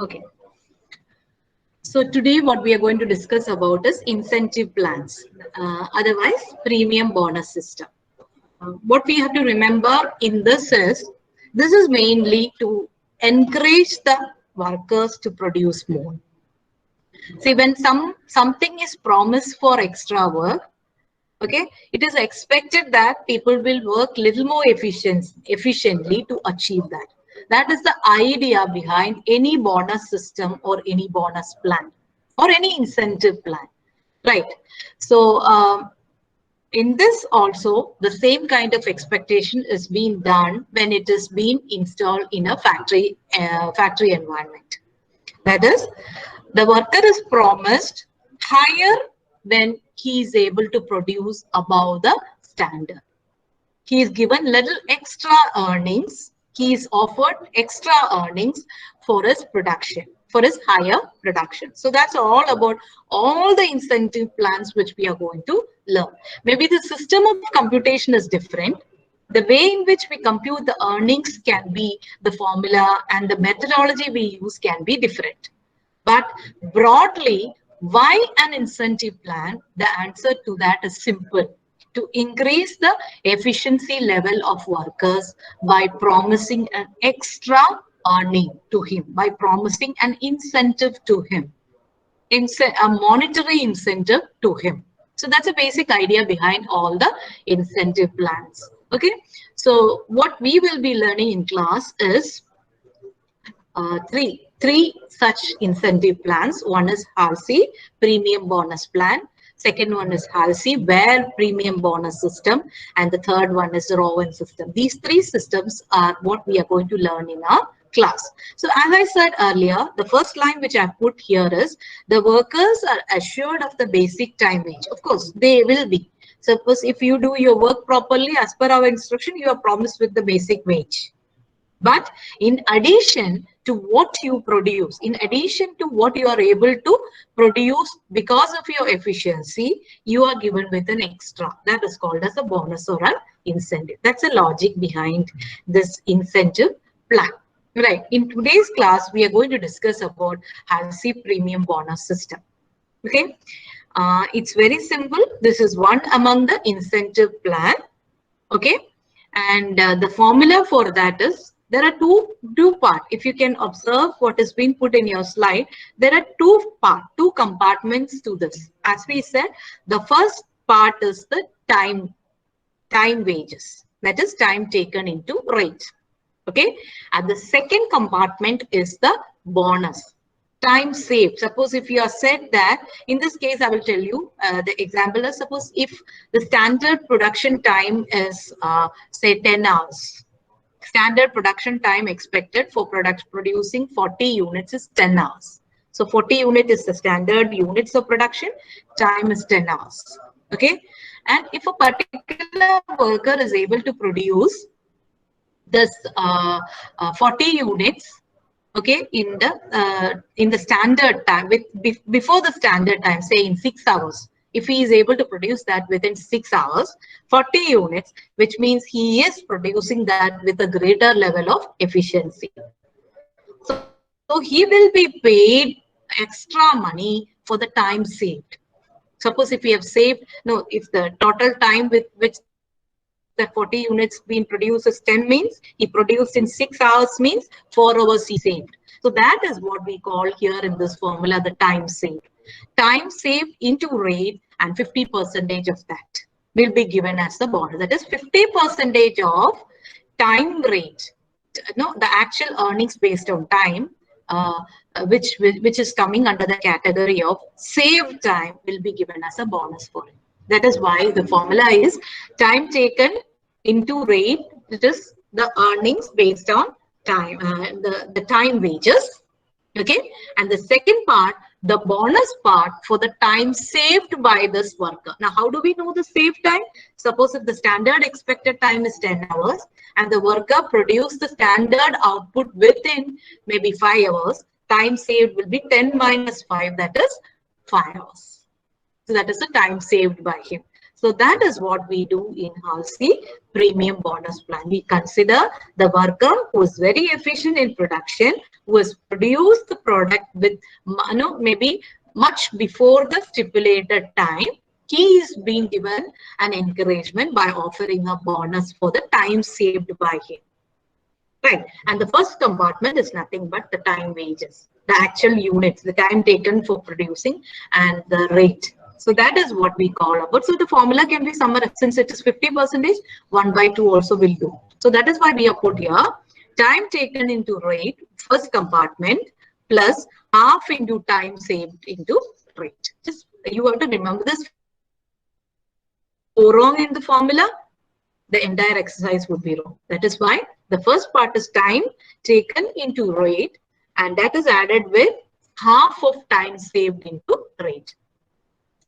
Okay. So today what we are going to discuss about is incentive plans, otherwise premium bonus system. What we have to remember in this is mainly to encourage the workers to produce more. See, when something is promised for extra work, okay, it is expected that people will work little more efficiently to achieve that. That is the idea behind any bonus system or any bonus plan or any incentive plan, right? So in this also, the same kind of expectation is being done when it is being installed in a factory environment. That is, the worker is promised higher when he is able to produce above the standard. He is given little extra earnings. He is offered extra earnings for his production, for his higher production. So that's all about all the incentive plans which we are going to learn. Maybe the system of computation is different. The way in which we compute the earnings can be the formula, and the methodology we use can be different. But broadly, why an incentive plan? The answer to that is simple: to increase the efficiency level of workers by promising an extra earning to him, by promising an incentive to him, a monetary incentive to him. So that's a basic idea behind all the incentive plans. Okay, so what we will be learning in class is three such incentive plans. One is HALSI, premium bonus plan. Second one is HALSI, where premium bonus system. And the third one is the Rowan system. These three systems are what we are going to learn in our class. So as I said earlier, the first line which I put here is the workers are assured of the basic time wage. Of course, they will be. Suppose if you do your work properly as per our instruction, you are promised with the basic wage. But in addition to what you produce, in addition to what you are able to produce because of your efficiency, you are given with an extra. That is called as a bonus or an incentive. That's the logic behind this incentive plan. Right. In today's class, we are going to discuss about HALSI premium bonus system. Okay. It's very simple. This is one among the incentive plan. Okay. And the formula for that is, there are two parts. If you can observe what is being put in your slide, there are two compartments to this. As we said, the first part is the time wages. That is time taken into rate. Okay. And the second compartment is the bonus. Time saved. Suppose if you are said that, in this case, I will tell you the example is, suppose if the standard production time is say 10 hours. Standard production time expected for producing 40 units is 10 hours. So 40 unit is the standard units of production. Time is 10 hours. Okay. And if a particular worker is able to produce this 40 units, okay, in the standard time, before the standard time, say in 6 hours, if he is able to produce that within 6 hours, 40 units, which means he is producing that with a greater level of efficiency. So he will be paid extra money for the time saved. Suppose if we have saved, no, if the total time with which that 40 units being produced is 10 means, he produced in 6 hours means 4 hours he saved. So that is what we call here in this formula the time saved. Time saved into rate, and 50% of that will be given as the bonus. That is 50% of time rate. No, the actual earnings based on time, which is coming under the category of saved time, will be given as a bonus for it. That is why the formula is time taken into rate. It is the earnings based on time, the time wages. Okay. And the second part, the bonus part, for the time saved by this worker. Now, how do we know the saved time? Suppose if the standard expected time is 10 hours and the worker produced the standard output within maybe 5 hours, time saved will be 10 minus 5, that is 5 hours. So that is the time saved by him. So that is what we do in Halsey premium bonus plan. We consider the worker who is very efficient in production, who has produced the product with maybe much before the stipulated time. He is being given an encouragement by offering a bonus for the time saved by him. Right. And the first compartment is nothing but the time wages, the actual units, the time taken for producing and the rate. So that is what we call about. So the formula can be summarized, since it is 50%, 1/2 also will do. So that is why we have put here time taken into rate, first compartment, plus half into time saved into rate. Just you have to remember this. Go wrong in the formula, the entire exercise would be wrong. That is why the first part is time taken into rate, and that is added with half of time saved into rate.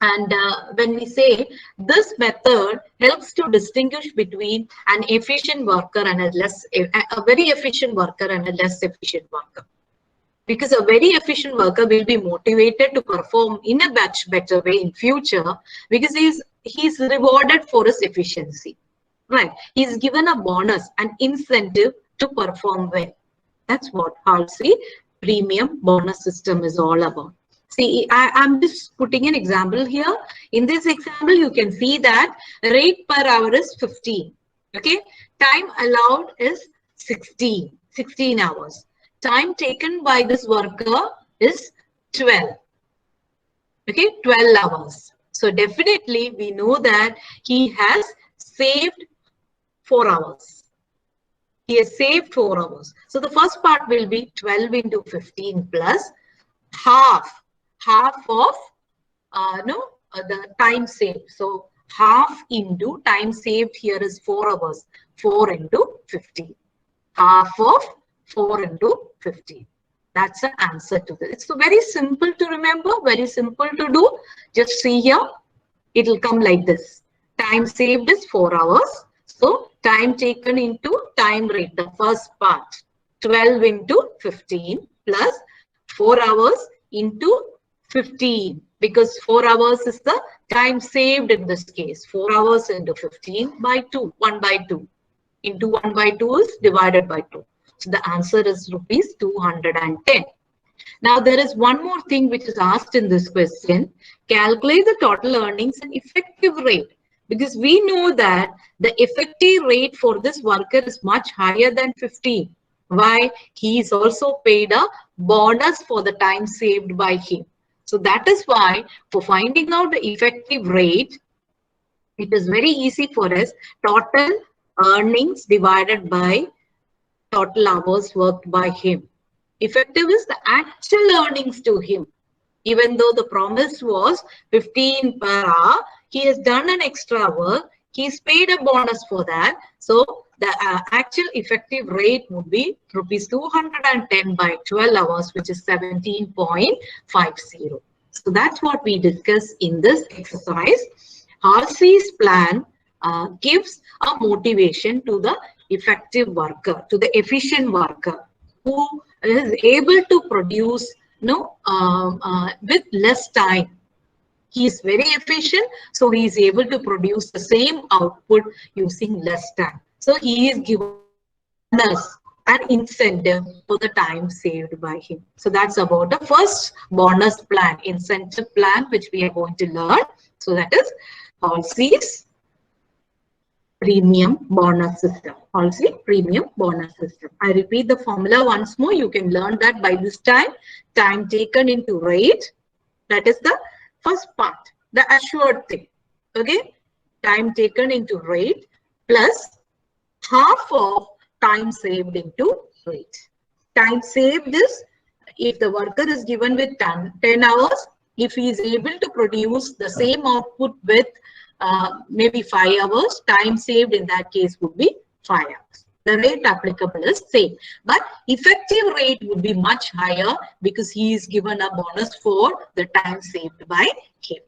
And when we say this method helps to distinguish between an efficient worker and a very efficient worker and a less efficient worker. Because a very efficient worker will be motivated to perform in a much better way in future, because he's rewarded for his efficiency. Right. He's given a bonus, an incentive to perform well. That's what Halsey premium bonus system is all about. See, I'm just putting an example here. In this example, you can see that rate per hour is 15. Okay. Time allowed is 16 hours. Time taken by this worker is 12. Okay, 12 hours. So definitely we know that he has saved 4 hours. He has saved 4 hours. So the first part will be 12 into 15 plus half of the time saved. So half into time saved here is 4 hours. 4 into 15. Half of 4 into 15. That's the answer to this. It's very simple to remember, very simple to do. Just see here. It will come like this. Time saved is 4 hours. So time taken into time rate, the first part, 12 into 15 plus 4 hours into 15, because 4 hours is the time saved in this case. 4 hours into 15 by 2, 1/2. Into 1/2 is divided by 2. So the answer is rupees 210. Now there is one more thing which is asked in this question. Calculate the total earnings and effective rate. Because we know that the effective rate for this worker is much higher than 15. Why? He is also paid a bonus for the time saved by him. So that is why for finding out the effective rate, it is very easy for us. Total earnings divided by total hours worked by him. Effective is the actual earnings to him. Even though the promise was 15 per hour, he has done an extra work. He's paid a bonus for that. So the actual effective rate would be rupees 210 by 12 hours, which is 17.50. So that's what we discuss in this exercise. Halsey's plan gives a motivation to the effective worker, to the efficient worker who is able to produce with less time. He is very efficient, so he is able to produce the same output using less time. So he is given us an incentive for the time saved by him. So that's about the first bonus plan, incentive plan, which we are going to learn. So that is Halsey's premium bonus system. Halsey premium bonus system. I repeat the formula once more. You can learn that by this time. Time taken into rate. That is the first part, the assured thing. Okay. Time taken into rate plus half of time saved into rate. Time saved is if the worker is given with 10 hours, if he is able to produce the same output with maybe 5 hours, time saved in that case would be 5 hours. The rate applicable is same, but effective rate would be much higher because he is given a bonus for the time saved by him.